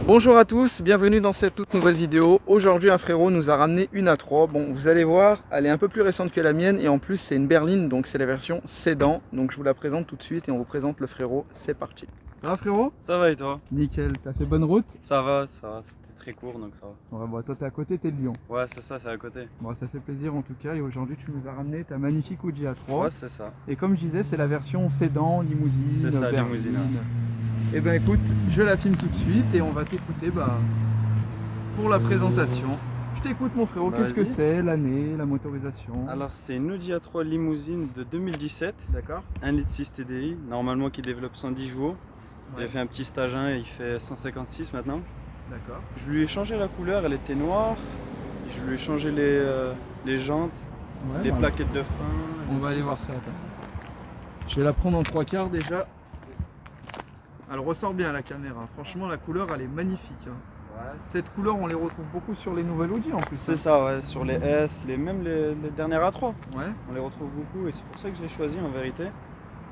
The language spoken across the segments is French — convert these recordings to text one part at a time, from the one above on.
Bonjour à tous, bienvenue dans cette toute nouvelle vidéo. Aujourd'hui un frérot nous a ramené une A3. Bon, vous allez voir, elle est un peu plus récente que la mienne et en plus c'est une berline, donc c'est la version sédan. Donc je vous la présente tout de suite et on vous présente le frérot. C'est parti. Ça va frérot? Ça va et toi? Nickel, t'as fait bonne route? Ça va, c'était très court donc ça va. Ouais, bon, toi t'es à côté, t'es de Lyon. Ouais c'est ça, c'est à côté. Bon, ça fait plaisir en tout cas et aujourd'hui tu nous as ramené ta magnifique Audi A3. Ouais c'est ça. Et comme je disais, c'est la version sédan, limousine, C'est ça, berline. limousine. Ouais. Et ben écoute, je la filme tout de suite et on va t'écouter pour la présentation. Je t'écoute mon frérot, qu'est-ce que c'est, l'année, la motorisation? Alors c'est une Audi A3 limousine de 2017. D'accord. 1,6 litre TDI, normalement qui développe 110 chevaux. Ouais. J'ai fait un petit stage 1 et il fait 156 maintenant. D'accord. Je lui ai changé la couleur, elle était noire. Je lui ai changé les jantes, les plaquettes de frein. On va aller voir ça, attends. Je vais la prendre en 3/4 déjà. Elle ressort bien à la caméra, franchement la couleur elle est magnifique. Hein. Ouais. Cette couleur on les retrouve beaucoup sur les nouvelles Audi en plus. C'est ça, ouais, sur les S, même les dernières A3. Ouais. On les retrouve beaucoup et c'est pour ça que je l'ai choisi en vérité.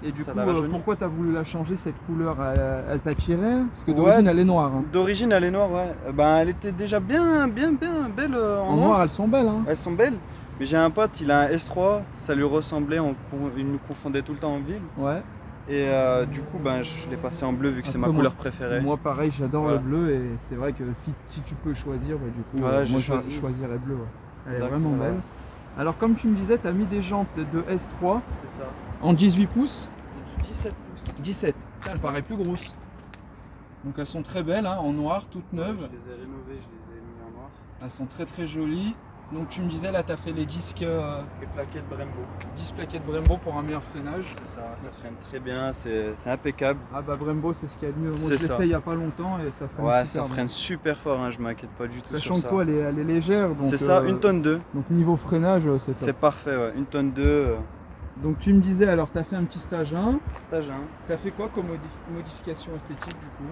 Et du coup, pourquoi tu as voulu la changer cette couleur? Elle t'attirait? Parce que d'origine elle est noire. Hein. D'origine elle est noire, ouais. Ben, elle était déjà bien belle en noir. Elles sont belles. Hein. Elles sont belles. Mais j'ai un pote, il a un S3, ça lui ressemblait, il nous confondait tout le temps en ville. Ouais. Et du coup, ben, je l'ai passé en bleu vu que c'est ma couleur préférée. Moi pareil, j'adore le bleu et c'est vrai que si tu peux choisir, du coup, moi je choisirais bleu. Ouais. Elle est vraiment belle. Alors comme tu me disais, tu as mis des jantes de S3. C'est ça. En 18 pouces. C'est du 17 pouces. 17. Elle paraît plus grosse. Donc elles sont très belles, hein, en noir, toutes neuves. Je les ai rénovées, je les ai mis en noir. Elles sont très très jolies. Donc tu me disais là tu as fait les disques... Les plaquettes Brembo. 10 plaquettes Brembo pour un meilleur freinage. C'est ça, ça freine très bien, c'est impeccable. Ah bah Brembo c'est ce qu'il y a de mieux. Moi je l'ai fait il n'y a pas longtemps et ça freine super ça freine super fort, hein, je m'inquiète pas du tout. Sachant que toi elle est légère. C'est ça, 1 tonne 2. Donc niveau freinage c'est top. C'est parfait, ouais, 1 tonne 2. Donc tu me disais, alors tu as fait un petit stage 1. Stage 1. Tu as fait quoi comme modification esthétique du coup?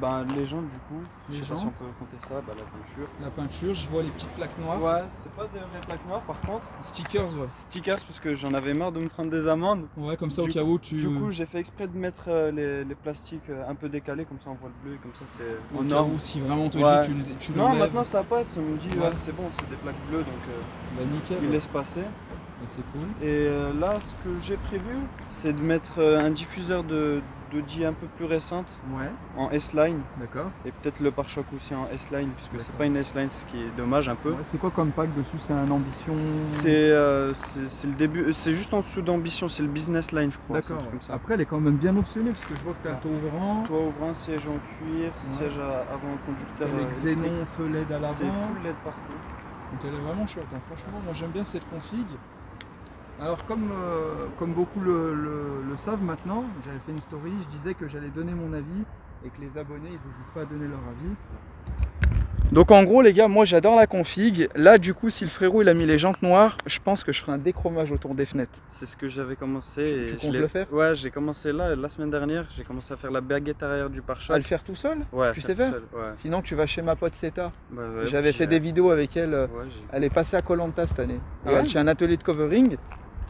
Ben, les jantes du coup, je sais pas si on peut compter ça, la peinture. La peinture, je vois les petites plaques noires. Ouais, c'est pas des vraies plaques noires par contre. Stickers, ouais. Stickers parce que j'en avais marre de me prendre des amendes. Ouais, comme ça au cas où tu... Du coup j'ai fait exprès de mettre les plastiques un peu décalés, comme ça on voit le bleu et comme ça c'est... Au cas où si vraiment on te dit tu le Non, lèves. maintenant ça passe, on me dit c'est bon, c'est des plaques bleues donc nickel, il laisse passer. C'est cool. Et là, ce que j'ai prévu, c'est de mettre un diffuseur d'Audi un peu plus récente en S-Line. D'accord. Et peut-être le pare-choc aussi en S-Line, puisque c'est pas une S-Line, ce qui est dommage un peu. C'est quoi comme pack dessus? C'est un Ambition? C'est le début, c'est juste en dessous d'Ambition, c'est le Business Line, je crois. D'accord. Après, elle est quand même bien optionnée, parce que je vois que tu as le toit ouvrant. Toit ouvrant, siège en cuir, siège avant conducteur. Avec xénon, feu LED à l'avant. C'est full LED partout. Donc elle est vraiment chouette, hein. Franchement, moi j'aime bien cette config. Alors comme beaucoup le savent maintenant, j'avais fait une story, je disais que j'allais donner mon avis et que les abonnés ils n'hésitent pas à donner leur avis. Donc en gros les gars, moi j'adore la config. Là du coup si le frérot il a mis les jantes noires, je pense que je ferai un déchromage autour des fenêtres. C'est ce que j'avais commencé. Tu comptes le faire? Ouais, j'ai commencé la semaine dernière, j'ai commencé à faire la baguette arrière du pare-choc. À le faire tout seul? Ouais, tu sais faire? Ouais. Sinon tu vas chez ma pote Seta. Bah, j'avais fait des vidéos avec elle, elle est passée à Koh Lanta cette année. Et elle tient un atelier de covering.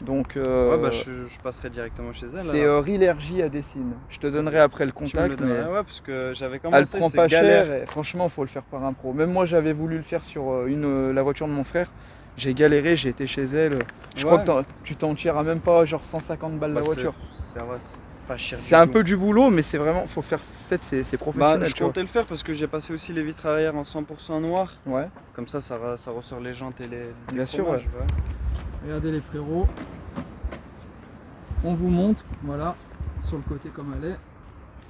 Donc, je passerai directement chez elle. C'est Rilergie à Dessine. Je te donnerai après le contact. Mais... Ouais, parce que j'avais commencé. Elle prend pas cher. Et franchement, il faut le faire par un pro. Même moi, j'avais voulu le faire sur la voiture de mon frère. J'ai galéré, j'ai été chez elle. Je crois que tu t'en tireras même pas genre 150 balles la voiture. C'est un peu du boulot, mais c'est vraiment, faut faire c'est professionnel. Je comptais le faire parce que j'ai passé aussi les vitres arrière en 100% noir. Ouais. Comme ça ressort les jantes et les Bien sûr. Ouais. Regardez les frérots. on vous montre, voilà, sur le côté comme elle est.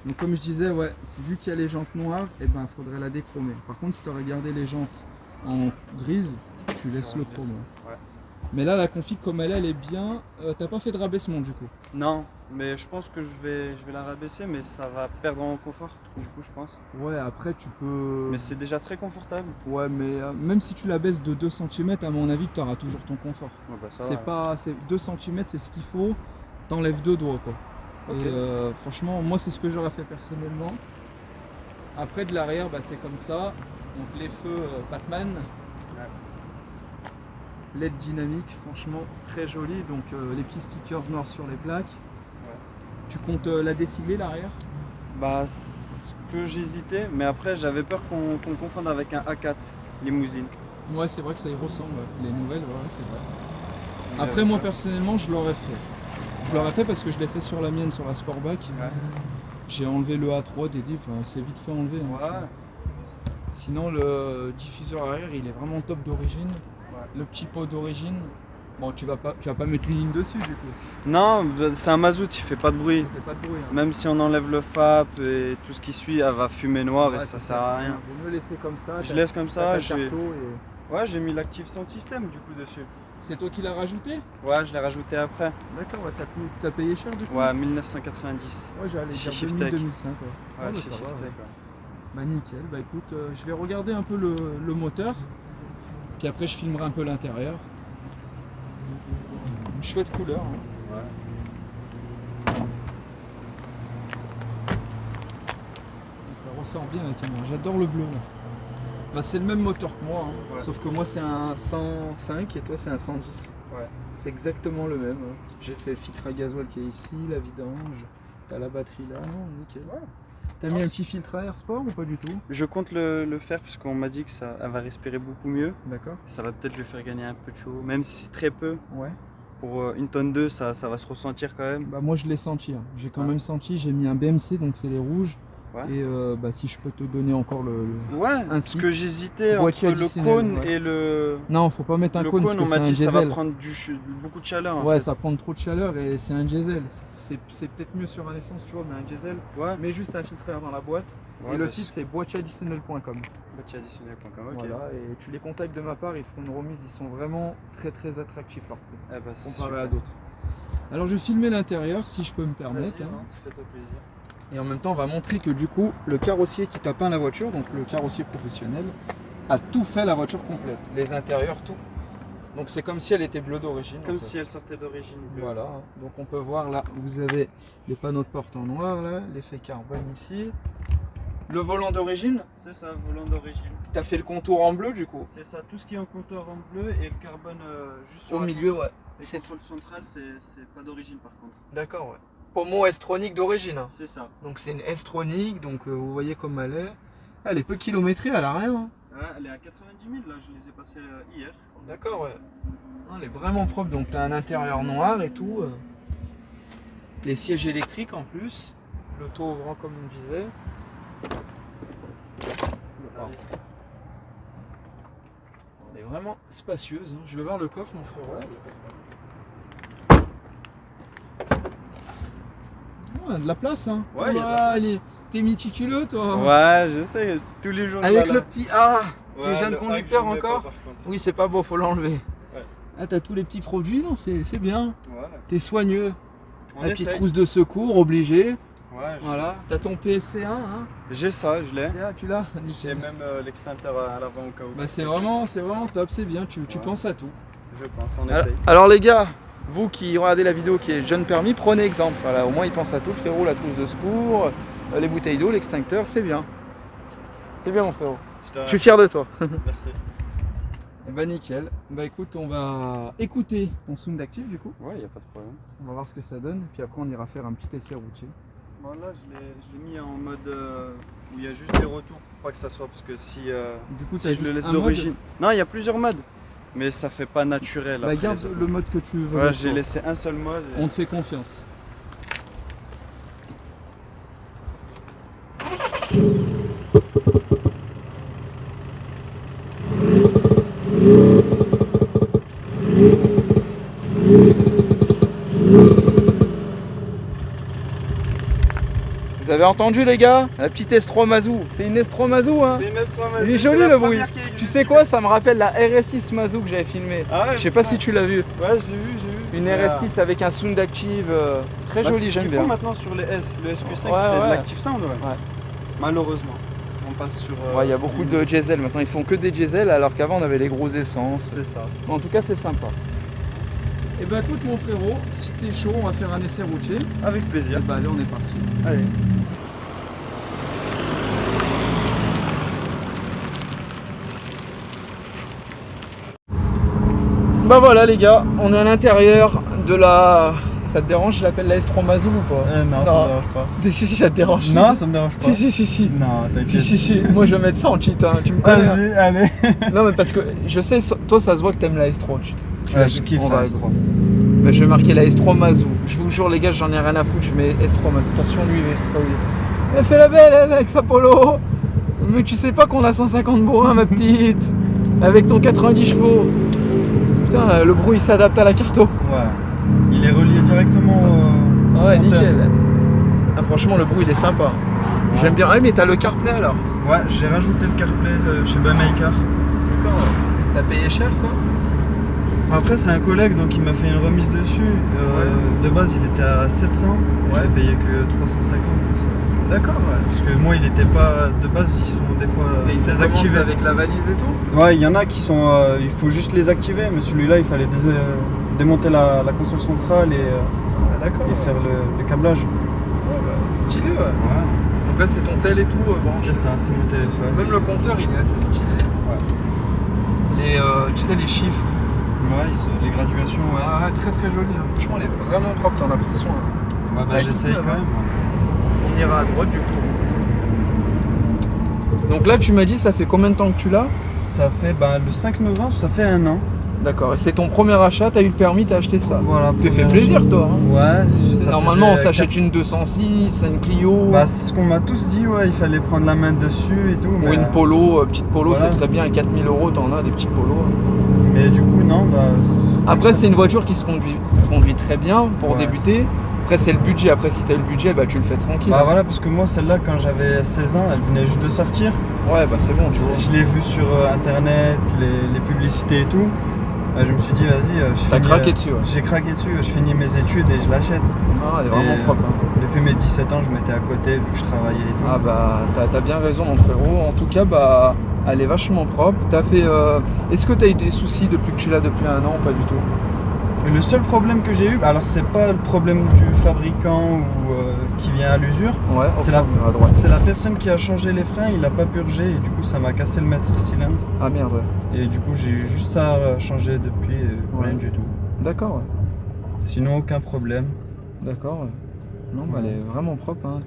Donc comme je disais, ouais, vu qu'il y a les jantes noires, et ben il faudrait la déchromer. Par contre, si tu aurais gardé les jantes en grise, tu laisses le chrome. Ouais. Mais là, la config comme elle est bien. T'as pas fait de rabaissement du coup? Non, mais je pense que je vais la rabaisser, mais ça va perdre en confort, du coup, je pense. Ouais, après tu peux... Mais c'est déjà très confortable. Ouais, mais même si tu la baisses de 2 cm, à mon avis, tu auras toujours ton confort. Ouais, bah, ça C'est va. pas... 2 cm, c'est ce qu'il faut. T'enlèves 2 doigts, quoi. Ok. Et franchement, moi, c'est ce que j'aurais fait personnellement. Après, de l'arrière, bah, c'est comme ça. Donc les feux Batman. Ouais. LED dynamique, franchement, très joli. Donc les petits stickers noirs sur les plaques. Ouais. Tu comptes la décibler l'arrière? Bah, ce que j'hésitais, mais après, j'avais peur qu'on le confonde avec un A4 limousine. Ouais, c'est vrai que ça y ressemble. Les nouvelles, ouais, c'est vrai. Mais Après, moi, personnellement, je l'aurais fait. Je l'aurais fait parce que je l'ai fait sur la mienne, sur la Sportback. Ouais. J'ai enlevé le A3 des livres, c'est vite fait enlevé. Hein, Ouais. sinon, le diffuseur arrière, il est vraiment top d'origine. Ouais. Le petit pot d'origine, bon, tu vas pas mettre une ligne dessus du coup. Non, c'est un mazout, il fait pas de bruit. Ça fait pas de bruit. Hein. Même si on enlève le FAP et tout ce qui suit, elle va fumer noir Ouais, et ça sert à rien. Vaut mieux laisser comme ça. Je laisse comme ça. Ouais. J'ai mis l'active sound system du coup dessus. C'est toi qui l'as rajouté? Ouais, je l'ai rajouté après. D'accord, ouais, ça coûte. T'as payé cher du coup? Ouais, 1990. Ouais, j'allais Chez dire Shiftech. 2005. Ouais, Ouais, bah, chez ça va, Shiftech, ouais. ouais. Bah nickel, bah écoute, je vais regarder un peu le moteur. Puis après je filmerai un peu l'intérieur. Une chouette couleur. Hein. Ouais. Ça ressort bien la caméra, j'adore le bleu. Là. Bah, c'est le même moteur que moi, hein. Ouais. Sauf que moi c'est un 105 et toi c'est un 110. Ouais. C'est exactement le même. Hein. J'ai fait le filtre à gasoil qui est ici, la vidange, t'as la batterie là, non, nickel. Ouais. T'as mis un petit filtre à air sport ou pas du tout? Je compte le faire parce qu'on m'a dit que elle va respirer beaucoup mieux. D'accord. Ça va peut-être lui faire gagner un peu de chaud, même si c'est très peu. Ouais. Pour une tonne 2, ça va se ressentir quand même. Bah moi je l'ai senti, hein. J'ai quand Ouais. même senti, j'ai mis un BMC donc c'est les rouges. Ouais. Et bah, si je peux te donner encore Ouais, parce ainsi. que j'hésitais entre Boîtier le additionnel, cône ouais. et le... Non, faut pas mettre un Le cône cône, parce on que m'a c'est un dit que ça va diesel. prendre beaucoup de chaleur en Ouais, fait. ça prend trop de chaleur et c'est un diesel. C'est peut-être mieux sur un essence, tu vois, mais un diesel. Ouais. Mais juste un filtre à air dans la boîte. Ouais, et le bah, site c'est boîtieradditionnel.com. Boîtieradditionnel.com, ok. Voilà, et tu les contactes de ma part, ils feront une remise. Ils sont vraiment très très attractifs leur prix, Eh bah, comparé super. à d'autres. Alors je vais filmer l'intérieur si je peux me permettre. Vas-y, Hein. hein, fais-toi plaisir. Et en même temps, on va montrer que du coup, le carrossier qui t'a peint la voiture, donc le carrossier professionnel, a tout fait la voiture complète. Les intérieurs, tout. Donc c'est comme si elle était bleue d'origine. Comme en fait. si elle sortait d'origine bleue. Voilà, donc on peut voir là, vous avez les panneaux de porte en noir, là, l'effet carbone ici. Le volant d'origine, C'est ça, volant d'origine. t'as fait le contour en bleu du coup. C'est ça, tout ce qui est en compteur en bleu et le carbone juste sur Au la milieu, console. ouais. Les C'est contrôles centrales, c'est pas d'origine par contre. d'accord, ouais. Pommeau S-Tronic d'origine. Hein. C'est ça. Donc c'est une S-Tronic, donc vous voyez comme elle est. Elle est peu kilométrée, elle a rien. Hein. Ouais, elle est à 90 000, là, je les ai passés hier. D'accord, ouais. Non, elle est vraiment propre, donc t'as un intérieur noir et tout. Les sièges électriques en plus. L'auto-ouvrant comme on disait. Pardon. Elle est vraiment spacieuse. Hein. Je vais voir le coffre, mon frérot. Ouais, de la place, hein. Ouais, y a de la Ouah, place. t'es méticuleux, toi. Ouais, je sais, c'est tous les jours. Avec là, le petit A. Ouais, T'es jeune le conducteur hack, je le mets encore. pas, par contre. Oui, c'est pas beau, faut l'enlever. Ouais. Ah, t'as tous les petits produits, non, c'est bien. Ouais. T'es soigneux. On La petite essaye. trousse de secours, obligé. Ouais, Voilà. T'as ton PSC1, hein. j'ai ça, je l'ai. Tiens, tu l'as. J'ai Nickel. même l'extincteur à l'avant au cas où. Bah, c'est vraiment top, c'est bien. Tu Ouais. penses à tout. Je pense, on essaye. Alors les gars, vous qui regardez la vidéo qui est jeune permis, prenez exemple. Voilà, au moins il pense à tout, le frérot, la trousse de secours, les bouteilles d'eau, l'extincteur, c'est bien. C'est bien mon frérot. Je suis fier de toi. Merci. Et bah nickel. Bah écoute, on va écouter ton sound d'actif du coup. Ouais, y a pas de problème. On va voir ce que ça donne. Puis après on ira faire un petit essai routier. Bon, là, je l'ai mis en mode où il y a juste des retours pour pas que ça soit. Parce que si, Du coup, si t'as je le juste laisse un mode. d'origine. Non, il y a plusieurs modes. Mais ça fait pas naturel. Bah après garde les autres. le mode que tu veux. Ouais, j'ai laissé un seul mode. et- On te fait confiance. Vous avez entendu les gars? La petite S3 Mazou. C'est une S3 Mazou hein. C'est une S3 Mazou. Il est joli le bruit. Tu sais quoi? Ça me rappelle la RS6 Mazou que j'avais filmé. Ah ouais, je sais pas si tu l'as vu. Ouais, j'ai vu. Une RS6 avec un sound active très joli, j'aime bien. Maintenant sur les S, le SQ5 c'est ouais. de l'active sound ouais. Malheureusement. On passe sur. Il y a beaucoup de diesel maintenant, ils font que des diesel alors qu'avant on avait les gros essences. C'est ça. En tout cas c'est sympa. Et bah écoute mon frérot, si t'es chaud on va faire un essai routier. Avec plaisir. Et bah allez on est parti. Allez. Bah voilà les gars, on est à l'intérieur de la... Ça te dérange, je l'appelle la S3 Mazou ou pas? Non, ça me dérange pas. Si, ça te dérange. Non, ça me dérange pas. Si. Non, t'inquiète. Si. Moi je vais mettre ça en cheat, hein. Tu me connais. Vas-y, allez. Non mais parce que je sais, toi ça se voit que t'aimes la S3. Je kiffe la S3. Mais je vais marquer la S3 Mazou. Je vous jure les gars, j'en ai rien à foutre, je mets S3 Mazou. Attention lui, c'est pas lui. Elle fait la belle elle avec sa polo. Mais tu sais pas qu'on a 150 bourrins ma petite. Avec ton 90 chevaux. Putain, le bruit s'adapte à la carto. Ouais. Il est relié directement au ouais, compteur. nickel. Ah, franchement, le bruit il est sympa. Ouais. J'aime bien. Ah, mais t'as le CarPlay alors? Ouais, j'ai rajouté le CarPlay chez Bamaker. D'accord. T'as payé cher ça? Après, c'est un collègue donc il m'a fait une remise dessus. De base, il était à 700. Ouais. J'ai payé que 350. D'accord, ouais. Parce que moi, il était pas. De base, ils sont des fois désactivés avec la valise et tout? Ouais, il y en a qui sont. Il faut juste les activer, mais celui-là, il fallait démonter la console centrale et faire le câblage. Ouais, bah, stylé, ouais. Donc là, c'est ton tel et tout. Bon, c'est ça, c'est mon téléphone. Même le compteur, il est assez stylé. Ouais. Tu sais, les chiffres. Ouais, les graduations, ouais. Ah, très joli. Hein. Franchement, elle est vraiment propre, t'as l'impression. Hein. Ouais, bah, j'essaye quand même. On ira à droite du coup. Donc là, tu m'as dit, ça fait combien de temps que tu l'as? Ça fait le 5 novembre, ça fait 1 an. D'accord, et c'est ton premier achat, t'as eu le permis, t'as acheté ça? Voilà. Tu fais plaisir toi hein? Ouais. Normalement on s'achète une 206, une Clio. Bah c'est ce qu'on m'a tous dit, ouais, il fallait prendre la main dessus et tout. Ou une Polo, petite Polo, voilà. C'est très bien, à 4000 € t'en as des petites Polos. Mais du coup non, Après c'est une voiture qui se conduit très bien pour débuter. Après c'est le budget, après si t'as eu le budget, tu le fais tranquille. Bah voilà, parce que moi celle-là quand j'avais 16 ans, elle venait juste de sortir. Ouais bah c'est bon tu vois. Je l'ai vue sur internet, les publicités et tout. Je me suis dit vas-y, t'as craqué dessus ouais. J'ai craqué dessus, je finis mes études et je l'achète. Ah elle est vraiment propre hein. Depuis mes 17 ans je m'étais à côté vu que je travaillais et tout. Ah bah t'as bien raison mon frérot, en tout cas elle est vachement propre. T'as fait. Est-ce que t'as eu des soucis depuis que tu l'as depuis 1 an ou pas du tout? Le seul problème que j'ai eu, alors c'est pas le problème du fabricant ou qui vient à l'usure, c'est la personne qui a changé les freins, il a pas purgé et du coup ça m'a cassé le maître cylindre. Ah merde ouais. Et du coup j'ai juste à changer depuis rien du tout. D'accord ouais. Sinon aucun problème. D'accord ouais. Non bah elle est vraiment propre hein.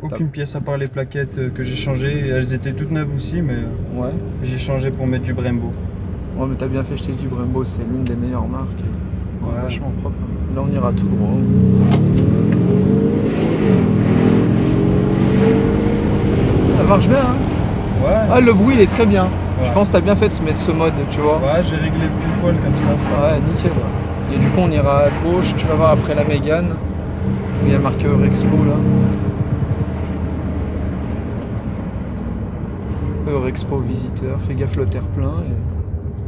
Aucune pièce à part les plaquettes que j'ai changées, elles étaient toutes neuves aussi mais j'ai changé pour mettre du Brembo. Ouais mais t'as bien fait, je t'ai dit Brembo c'est l'une des meilleures marques. Ouais. Vachement propre. Là on ira tout droit. Ça marche bien hein? Ouais. Ah le bruit il est très bien. Ouais. Je pense que t'as bien fait de se mettre ce mode, tu vois. Ouais j'ai réglé pile poil comme ça. Ouais nickel. Et du coup on ira à gauche, tu vas voir après la Mégane. Il y a marqué Eurexpo là. Eurexpo visiteur, fais gaffe le terre-plein.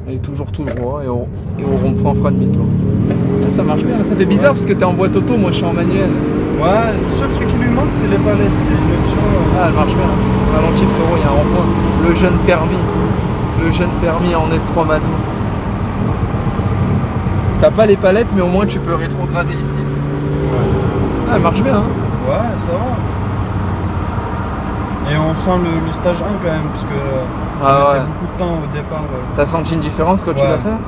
Elle est toujours tout droit et au rond-point on fera demi-tour. Ça marche bien, ça fait bizarre parce que t'es en boîte auto, moi je suis en manuel. Ouais, le seul truc qui lui manque c'est les palettes, c'est une option. Ah elle marche bien. Ralenti frérot, il y a un rond-point. Le jeune permis en S3 Mazou. T'as pas les palettes mais au moins tu peux rétrograder ici. Ouais. Ah elle marche bien hein. Ouais ça va. Et on sent le stage 1 quand même parce que beaucoup de temps au départ. T'as senti une différence quand tu l'as fait?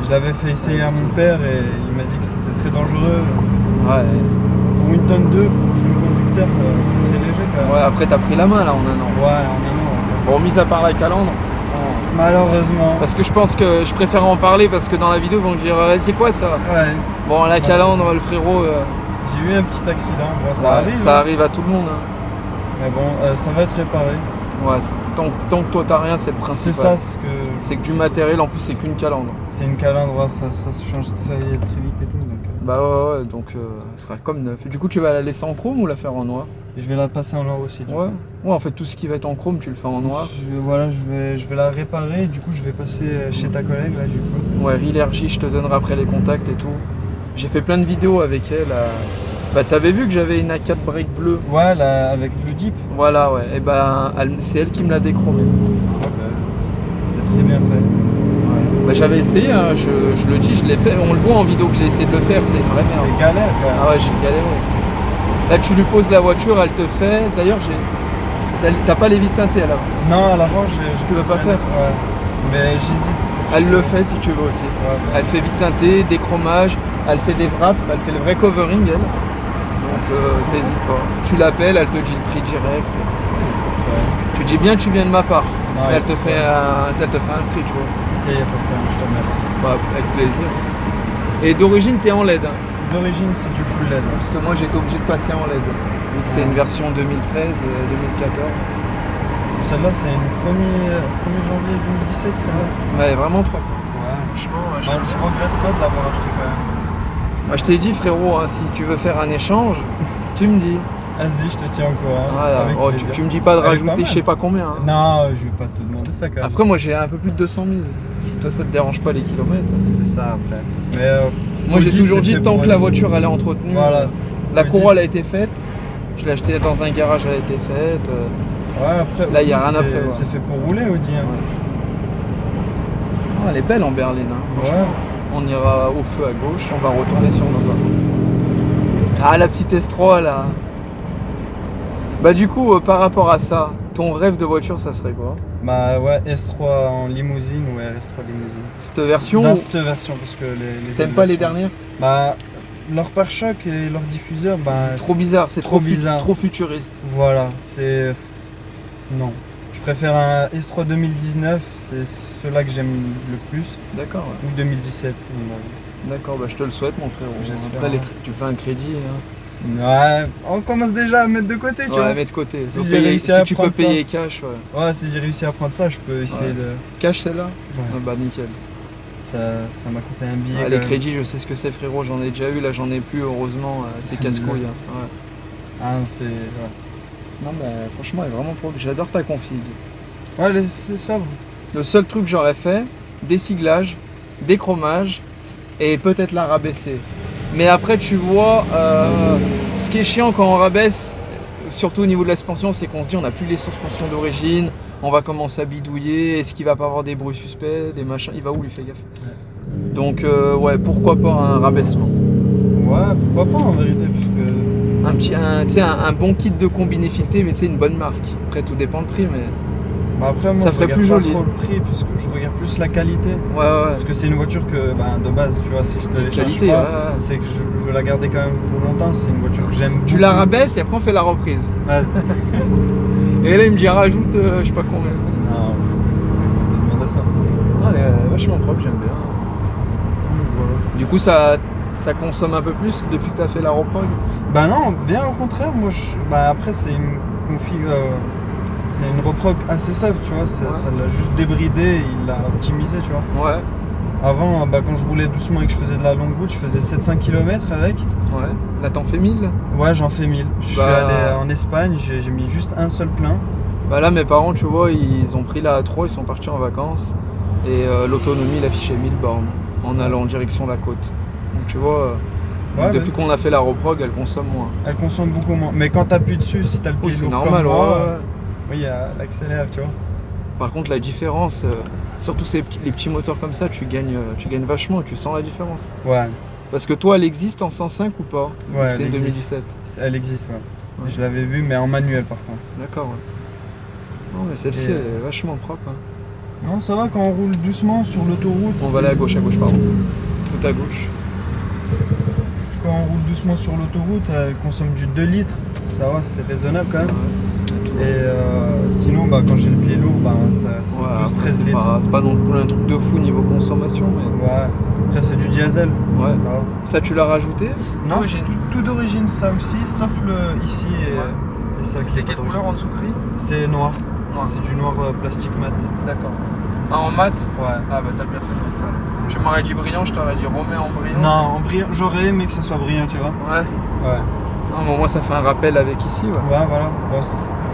Je l'avais fait essayer à mon père et il m'a dit que c'était très dangereux. Ouais. Pour une tonne 2, pour jeune conducteur, c'est très léger quand même. Ouais, après t'as pris la main là en 1 an. Ouais, en 1 an. Bon, mis à part la calandre. Malheureusement. Parce que je pense que je préfère en parler parce que dans la vidéo ils vont me dire c'est quoi ça? Ouais. Bon, la calandre, le frérot. J'ai eu un petit accident. Bon, ça arrive à tout le monde. Hein. Mais bon, ça va être réparé. Ouais, tant que toi t'as rien, c'est le principal. C'est ça, c'est que du matériel, en plus c'est qu'une calandre. C'est une calandre, ça se change très vite et tout. Bah ouais, donc ce sera comme neuf. Du coup, tu vas la laisser en chrome ou la faire en noir? Je vais la passer en noir aussi. Ouais, en fait, tout ce qui va être en chrome, tu le fais en noir. Je vais la réparer, du coup, je vais passer chez ta collègue, là, du coup. Ouais, Rilergie, je te donnerai après les contacts et tout. J'ai fait plein de vidéos avec elle. Bah, t'avais vu que j'avais une A4 break bleue? Ouais, là, avec le Jeep. Voilà, ouais. Et ben, c'est elle qui me l'a déchromé. Ouais, bah, c'était très bien fait. Bah, j'avais essayé, hein, je le dis, je l'ai fait. On le voit en vidéo que j'ai essayé de le faire, c'est vrai. C'est galère quand même. Ah ouais, j'ai galéré. Là, tu lui poses la voiture, elle te fait. D'ailleurs, t'as pas les vitres teintées à l'avant? Non, à l'avant, tu veux pas faire? Ouais. Mais j'hésite. Elle le fait si tu veux aussi. Ouais. Elle fait vitre teintée, déchromage, elle fait des wraps, elle fait le vrai covering, elle. Donc, t'hésites pas. Tu l'appelles, elle te dit le prix direct. Ouais. Tu dis bien que tu viens de ma part. Ouais, elle te fait un prix, tu vois. Ok, y a pas de problème, je te remercie. Bah, avec plaisir. Et d'origine, t'es en LED. Hein. D'origine, c'est du full LED. Parce que moi, j'ai été obligé de passer en LED. Vu que c'est une version 2013 2014. Celle-là, c'est une 1er janvier 2017, celle-là. Ouais, vraiment trop. Ouais. Franchement, je regrette pas de l'avoir acheté quand même. Moi, je t'ai dit, frérot, hein, si tu veux faire un échange, tu me dis. Vas-y, je te tiens au courant. Voilà. Oh, tu me dis pas de rajouter je sais pas combien. Hein. Non, je vais pas te demander ça quand même. Après, moi j'ai un peu plus de 200 000. Si toi ça te dérange pas les kilomètres. C'est ça après. Mais moi j'ai toujours dit tant que la voiture elle est entretenue. Voilà. La corolle a été faite. Je l'ai achetée dans un garage, elle a été faite. Ouais, après. Là il n'y a rien à prévoir. C'est fait pour rouler, Audi. Hein. Ouais. Oh, elle est belle en berline. Hein. Ouais. On ira au feu à gauche, on va retourner sur nos pas. Ah, la petite S3 là. Bah du coup, par rapport à ça, ton rêve de voiture, ça serait quoi? Bah ouais, S3 en limousine ou S3 limousine. Cette version? Dans cette version, parce que les T'aimes pas les dernières? Bah, leur pare-choc et leur diffuseur, bah... C'est trop bizarre, c'est trop bizarre. Trop futuriste. Voilà, c'est... Non. Je préfère un S3 2019, c'est ceux-là que j'aime le plus. D'accord. Ouais. Ou 2017. D'accord, bah je te le souhaite mon frère. Après, tu fais un crédit. Hein. Ouais, on commence déjà à mettre de côté, tu vois. Ouais, mettre de côté. Si tu peux payer cash, ouais. Ouais, si j'ai réussi à prendre ça, je peux essayer de... Cash celle-là? Ouais. Ah, bah nickel. Ça m'a coûté un billet. Ah, les crédits, je sais ce que c'est frérot, j'en ai déjà eu, là j'en ai plus, heureusement, c'est casse-couille. Hein. Ouais. Ah, c'est... Ouais. Non mais franchement, elle est vraiment propre. J'adore ta config. Ouais, c'est sobre. Le seul truc que j'aurais fait, déciglage, déchromage et peut-être la rabaisser. Mais après, tu vois, ce qui est chiant quand on rabaisse, surtout au niveau de la suspension, c'est qu'on se dit on n'a plus les suspensions d'origine, on va commencer à bidouiller, est-ce qu'il va pas avoir des bruits suspects, des machins, il va où lui, fais gaffe. Ouais. Donc ouais, pourquoi pas un rabaissement. Ouais, pourquoi pas en vérité, puisque... un bon kit de combiné fileté, mais tu sais, une bonne marque. Après, tout dépend le prix, mais... Bah après, moi, ça ferait plus joli. Trop le prix, puisque je regarde plus la qualité. Ouais, ouais. Parce que c'est une voiture que, de base, tu vois, si je te l'échange pas, c'est que je veux la garder quand même pour longtemps. C'est une voiture que j'aime beaucoup. Tu la rabaisses et après on fait la reprise. Vas-y. Et là, il me dit rajoute, je sais pas combien. Non, je vais te demander ça. Ah, elle est vachement propre, j'aime bien. Voilà. Du coup, ça consomme un peu plus depuis que tu as fait la reprog? Bah non, bien au contraire. Moi, après, c'est une config... c'est une reprog assez safe, tu vois, ça l'a juste débridé, il l'a optimisé, tu vois. Ouais. Avant, quand je roulais doucement et que je faisais de la longue route, je faisais 700 km avec. Ouais. Là, t'en fais 1000? Ouais, j'en fais 1000. Je suis allé en Espagne, j'ai mis juste un seul plein. Bah là, mes parents, tu vois, ils ont pris la A3, ils sont partis en vacances. Et l'autonomie, il affichait 1000 bornes en allant en direction de la côte. Donc tu vois, depuis qu'on a fait la reprog, elle consomme moins. Elle consomme beaucoup moins. Mais quand t'appuies dessus, si t'as le pied lourd normal, comme moi, oui, elle accélère, tu vois. Par contre, la différence, surtout les petits moteurs comme ça, tu gagnes vachement, tu sens la différence. Ouais. Parce que toi, elle existe en 105 ou pas? Ouais, c'est 2017. Elle existe, ouais. Je l'avais vue, mais en manuel par contre. D'accord, ouais. Non, mais celle-ci, elle est vachement propre. Hein. Non, ça va quand on roule doucement sur l'autoroute. On va aller à gauche, pardon. Tout à gauche. Quand on roule doucement sur l'autoroute, elle consomme du 2 litres. Ça va, c'est raisonnable quand même. Ouais. Et sinon, quand j'ai le pied lourd, c'est 12-13 litres. C'est pas non plus un truc de fou niveau consommation, mais... Ouais, après c'est du diesel. Ouais. Ça, tu l'as rajouté? Non, c'est tout d'origine, ça aussi, sauf le ici et ça. C'était quelle couleur en dessous gris? C'est noir. C'est du noir plastique mat. D'accord. Ah, en mat? Ouais. Ah bah t'as bien fait de mettre ça. Tu m'aurais dit brillant, je t'aurais dit remets en brillant. Non, en brillant, j'aurais aimé que ça soit brillant, tu vois. Ouais. Ouais. Non, mais au moins ça fait un rappel avec ici. Ouais, Ouais, voilà. Bon,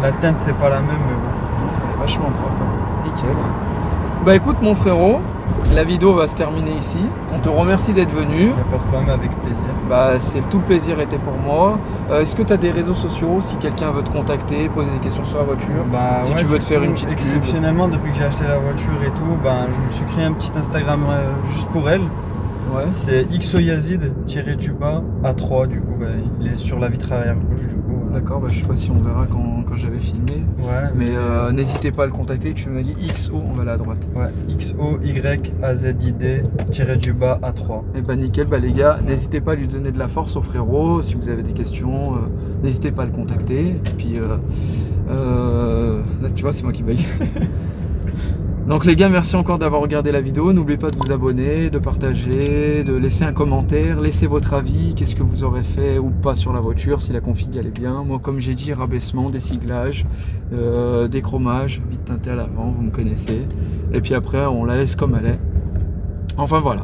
la teinte, c'est pas la même, mais bon. Vachement propre. Nickel. Bah écoute mon frérot, la vidéo va se terminer ici. On te remercie d'être venu. Il n'y a pas de problème, avec plaisir. Bah tout le plaisir était pour moi. Est-ce que tu as des réseaux sociaux si quelqu'un veut te contacter, poser des questions sur la voiture? Bah, si ouais, tu veux te faire une petite pub. Exceptionnellement, depuis que j'ai acheté la voiture et tout, bah, je me suis créé un petit Instagram juste pour elle. Ouais. C'est xoyazid-du-bas A3, du coup, bah, il est sur la vitre arrière gauche, du coup. Voilà. D'accord, bah, je sais pas si on verra quand j'avais filmé. Ouais, mais n'hésitez pas à le contacter, tu m'as dit XO, on va aller à droite. Ouais, XOYAZID-du-bas A3. Et bah nickel, bah les gars, n'hésitez pas à lui donner de la force au frérot, si vous avez des questions, n'hésitez pas à le contacter. Et puis là tu vois, c'est moi qui baille. Donc les gars, merci encore d'avoir regardé la vidéo. N'oubliez pas de vous abonner, de partager, de laisser un commentaire, laissez votre avis, qu'est-ce que vous aurez fait ou pas sur la voiture, si la config elle est bien. Moi comme j'ai dit, rabaissement, déciglages, déchromage, vite teinté à l'avant, vous me connaissez. Et puis après on la laisse comme elle est. Enfin voilà.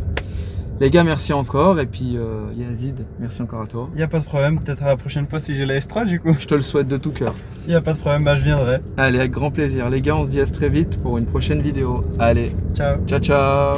Les gars, merci encore. Et puis Yazid, merci encore à toi. Il n'y a pas de problème, peut-être à la prochaine fois si j'ai la S3 du coup. Je te le souhaite de tout cœur. Il n'y a pas de problème, bah je viendrai. Allez, avec grand plaisir. Les gars, on se dit à très vite pour une prochaine vidéo. Allez, ciao. Ciao, ciao.